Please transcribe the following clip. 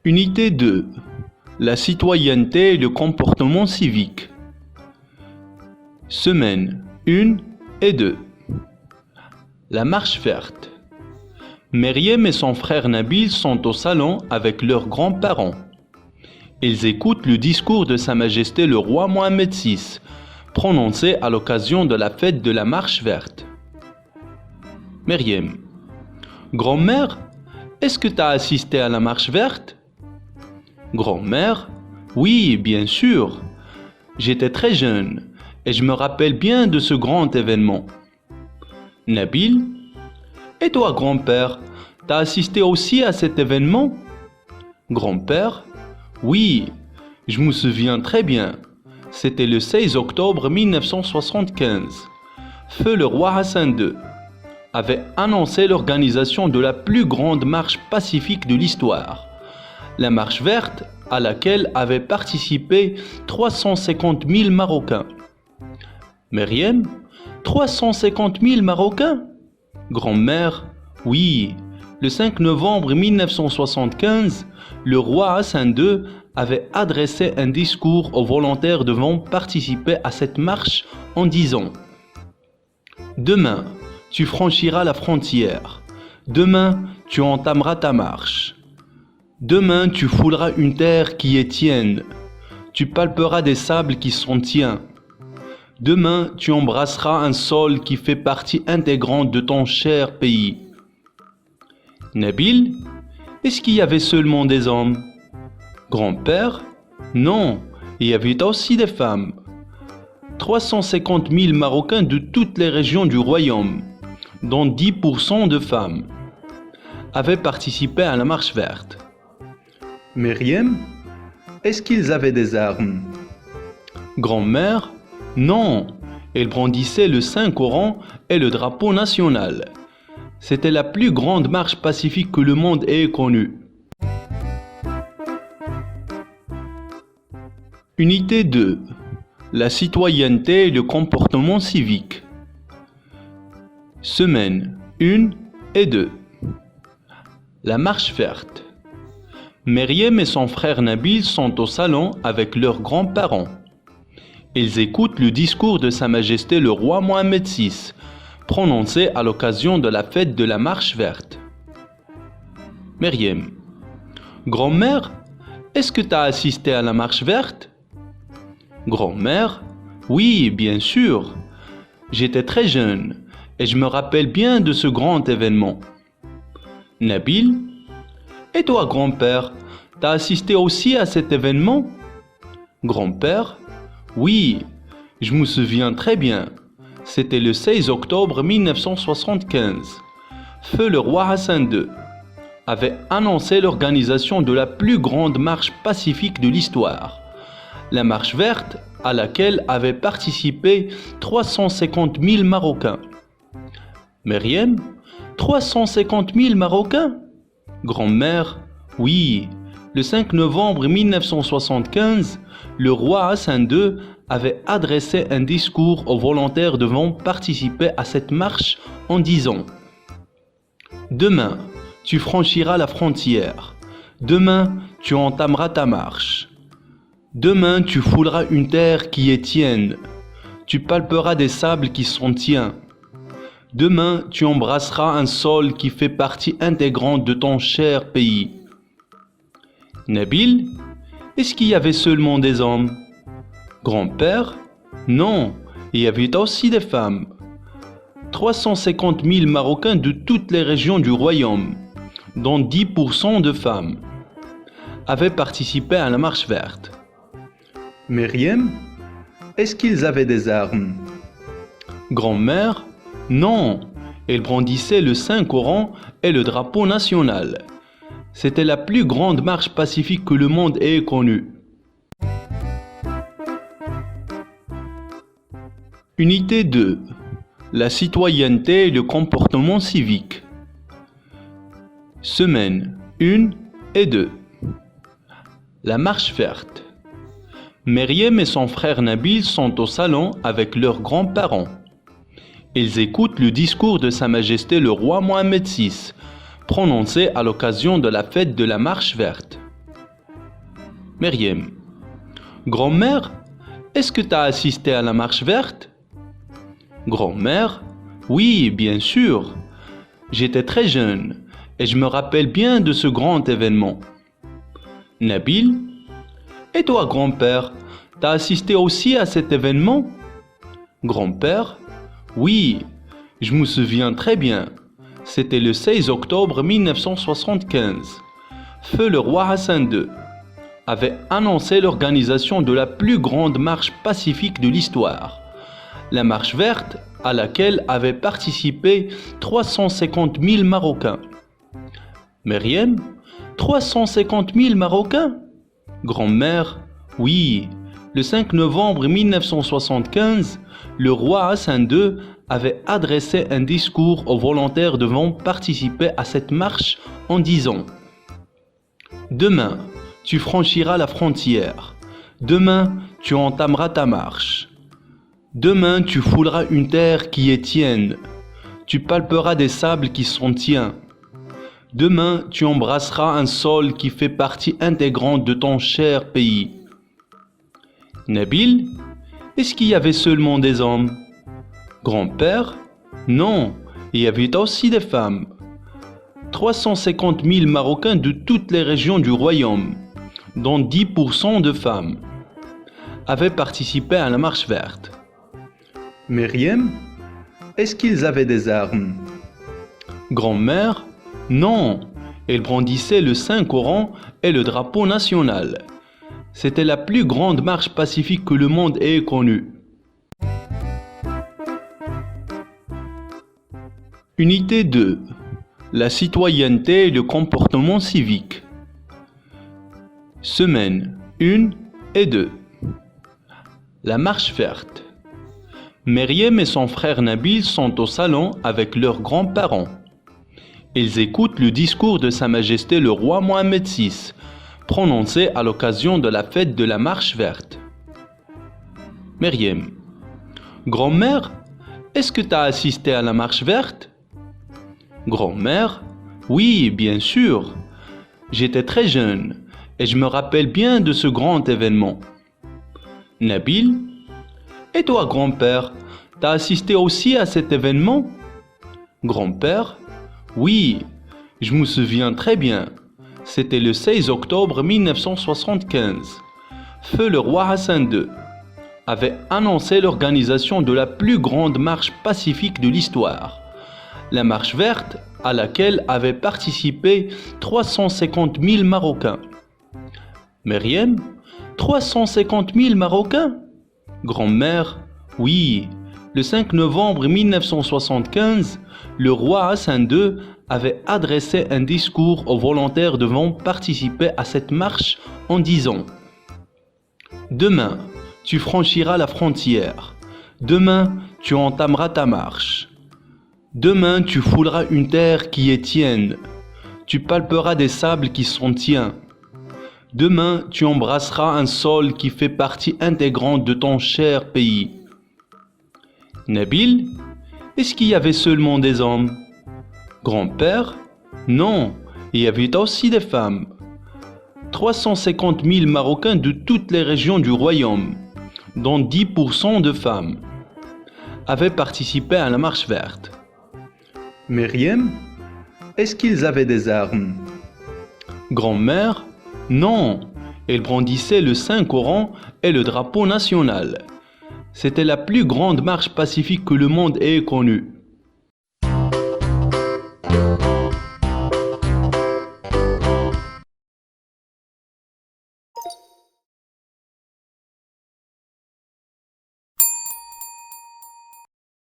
Unité 2. La citoyenneté et le comportement civique. Semaine 1 et 2. La marche verte. Meriem et son frère Nabil sont au salon avec leurs grands-parents. Ils écoutent le discours de Sa Majesté le roi Mohammed VI, prononcé à l'occasion de la fête de la marche verte. Meriem. Grand-mère, est-ce que tu as assisté à la marche verte? Grand-mère, oui, bien sûr. J'étais très jeune et je me rappelle bien de ce grand événement. Nabil, et toi, grand-père, t'as assisté aussi à cet événement? Grand-père, oui, je me souviens très bien. C'était le 16 octobre 1975. Feu le roi Hassan II avait annoncé l'organisation de la plus grande marche pacifique de l'histoire. La marche verte à laquelle avaient participé 350 000 Marocains. Meriem, 350 000 Marocains? Grand-mère, oui, le 5 novembre 1975, le roi Hassan II avait adressé un discours aux volontaires devant participer à cette marche en disant « Demain, tu franchiras la frontière. Demain, tu entameras ta marche. Demain, tu fouleras une terre qui est tienne. Tu palperas des sables qui sont tiens. Demain, tu embrasseras un sol qui fait partie intégrante de ton cher pays. » Nabil, est-ce qu'il y avait seulement des hommes? Grand-père, non, il y avait aussi des femmes. 350 000 Marocains de toutes les régions du royaume, dont 10% de femmes, avaient participé à la marche verte. Meriem, est-ce qu'ils avaient des armes? Grand-mère, non, ils brandissaient le Saint-Coran et le drapeau national. C'était la plus grande marche pacifique que le monde ait connue. Unité 2. La citoyenneté et le comportement civique. Semaine 1 et 2. La marche verte. Meriem et son frère Nabil sont au salon avec leurs grands-parents. Ils écoutent le discours de Sa Majesté le roi Mohammed VI, prononcé à l'occasion de la fête de la marche verte. Meriem. Grand-mère, est-ce que tu as assisté à la marche verte? Grand-mère, oui, bien sûr. J'étais très jeune et je me rappelle bien de ce grand événement. Nabil, et toi, grand-père, t'as assisté aussi à cet événement? Grand-père, oui, je me souviens très bien. C'était le 16 octobre 1975. Feu le roi Hassan II avait annoncé l'organisation de la plus grande marche pacifique de l'histoire. La marche verte à laquelle avaient participé 350 000 Marocains. Meriem, 350 000 Marocains? Grand-mère, oui, le 5 novembre 1975, le roi Hassan II avait adressé un discours aux volontaires devant participer à cette marche en disant « Demain, tu franchiras la frontière. Demain, tu entameras ta marche. Demain, tu fouleras une terre qui est tienne. Tu palperas des sables qui sont tiens. Demain, tu embrasseras un sol qui fait partie intégrante de ton cher pays. » Nabil, est-ce qu'il y avait seulement des hommes? Grand-père, non, il y avait aussi des femmes. 350 000 Marocains de toutes les régions du royaume, dont 10% de femmes, avaient participé à la marche verte. Meriem, est-ce qu'ils avaient des armes? Grand-mère, non, ils brandissaient le Saint-Coran et le drapeau national. C'était la plus grande marche pacifique que le monde ait connue. Unité 2. La citoyenneté et le comportement civique. Semaine 1 et 2. La marche verte. Meriem et son frère Nabil sont au salon avec leurs grands-parents. Ils écoutent le discours de Sa Majesté le roi Mohammed VI, prononcé à l'occasion de la fête de la marche verte. Meriem: Grand-mère, est-ce que tu as assisté à la marche verte? Grand-mère: Oui, bien sûr. J'étais très jeune et je me rappelle bien de ce grand événement. Nabil: Et toi, grand-père, t'as assisté aussi à cet événement? Grand-père: Oui, je me souviens très bien. C'était le 16 octobre 1975. Feu le roi Hassan II avait annoncé l'organisation de la plus grande marche pacifique de l'histoire, la marche verte, à laquelle avaient participé 350 000 Marocains. Meriem: 350 000 Marocains? Grand-mère: Oui, le 5 novembre 1975, le roi Hassan II avait adressé un discours aux volontaires devant participer à cette marche en disant: Demain, tu franchiras la frontière. Demain, tu entameras ta marche. Demain, tu fouleras une terre qui est tienne. Tu palperas des sables qui sont tiens. Demain, tu embrasseras un sol qui fait partie intégrante de ton cher pays. Nabil: Est-ce qu'il y avait seulement des hommes? Grand-père: Non, il y avait aussi des femmes. 350 000 Marocains de toutes les régions du royaume, dont 10% de femmes, avaient participé à la marche verte. Meriem: Est-ce qu'ils avaient des armes? Grand-mère: Non, ils brandissaient le Saint-Coran et le drapeau national. C'était la plus grande marche pacifique que le monde ait connue. Unité 2. La citoyenneté et le comportement civique. Semaine 1 et 2. La marche verte. Meriem et son frère Nabil sont au salon avec leurs grands-parents. Ils écoutent le discours de Sa Majesté le roi Mohammed VI, prononcé à l'occasion de la fête de la marche verte. Meriem: Grand-mère, est-ce que tu as assisté à la marche verte? Grand-mère: Oui, bien sûr. J'étais très jeune et je me rappelle bien de ce grand événement. Nabil: Et toi, grand-père, t'as assisté aussi à cet événement? Grand-père: Oui, je me souviens très bien. C'était le 16 octobre 1975. Feu le roi Hassan II avait annoncé l'organisation de la plus grande marche pacifique de l'histoire, la marche verte, à laquelle avaient participé 350 000 Marocains. Meriem: 350 000 Marocains? Grand-mère: Oui, le 5 novembre 1975, le roi Hassan II avait adressé un discours aux volontaires devant participer à cette marche en disant: Demain, tu franchiras la frontière. Demain, tu entameras ta marche. Demain, tu fouleras une terre qui est tienne. Tu palperas des sables qui sont tiens. Demain, tu embrasseras un sol qui fait partie intégrante de ton cher pays. Nabil: Est-ce qu'il y avait seulement des hommes? Grand-père: Non, il y avait aussi des femmes. 350 000 Marocains de toutes les régions du royaume, dont 10% de femmes, avaient participé à la marche verte. Meriem: Est-ce qu'ils avaient des armes? Grand-mère: Non, ils brandissaient le Saint-Coran et le drapeau national. C'était la plus grande marche pacifique que le monde ait connue.